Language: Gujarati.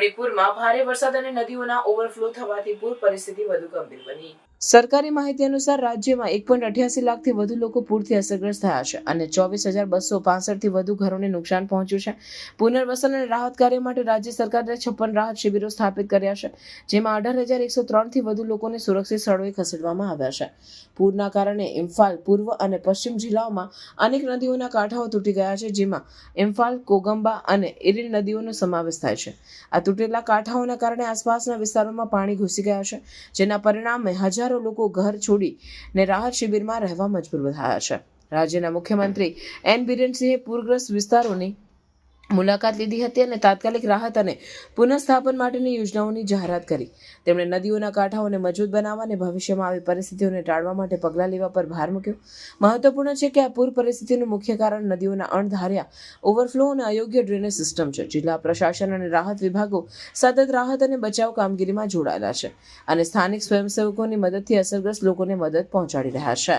મણિપુરમાં ભારે વરસાદ અને નદીઓના ઓવરફ્લો થવાથી પૂર પરિસ્થિતિ વધુ ગંભીર બની. સરકારી માહિતી અનુસાર રાજ્યમાં 1.88 લાખથી વધુ લોકો પૂરથી અસરગ્રસ્ત થયા છે અને 24,265થી વધુ ઘરોને નુકસાન પહોંચ્યું છે. પુનર્વસન અને રાહત કાર્ય માટે રાજ્ય સરકારે 56 રાહત શિબિરો સ્થાપિત કર્યા છે, જેમાં 18,103થી વધુ લોકોને સુરક્ષિત સ્થળોએ ખસેડવામાં આવ્યા છે. પૂરના કારણે ઇમ્ફાલ પૂર્વ અને પશ્ચિમ જિલ્લાઓમાં અનેક નદીઓના કાંઠાઓ તૂટી ગયા છે, જેમાં ઇમ્ફાલ, કોગંબા અને ઇરિલ નદીઓનો સમાવેશ થાય છે. આ તૂટેલા કાંઠાઓના કારણે આસપાસના વિસ્તારોમાં પાણી ઘૂસી ગયા છે, જેના પરિણામે હજારો લોકો ઘર છોડીને રાહત શિબિરમાં રહેવા મજબૂર થયા છે. રાજ્યના મુખ્યમંત્રી એન બિરેન સિંહે પૂરગ્રસ્ત વિસ્તારોની મુલાકાત લીધી હતી અને તાત્કાલિક રાહત અને પુનઃસ્થાપન માટેની યોજનાઓની જાહેરાત કરી. તેમણે નદીઓના કાંઠાઓને મજબૂત બનાવવા અને ભવિષ્યમાં આવી પરિસ્થિતિઓને ટાળવા માટે પગલાં લેવા પર ભાર મૂક્યો. મહત્વપૂર્ણ છે કે આ પૂર પરિસ્થિતિનું મુખ્ય કારણ નદીઓના અણધાર્યા ઓવરફ્લો અને અયોગ્ય ડ્રેનેજ સિસ્ટમ છે. જિલ્લા પ્રશાસન અને રાહત વિભાગો સતત રાહત અને બચાવ કામગીરીમાં જોડાયેલા છે અને સ્થાનિક સ્વયંસેવકોની મદદથી અસરગ્રસ્ત લોકોને મદદ પહોંચાડી રહ્યા છે.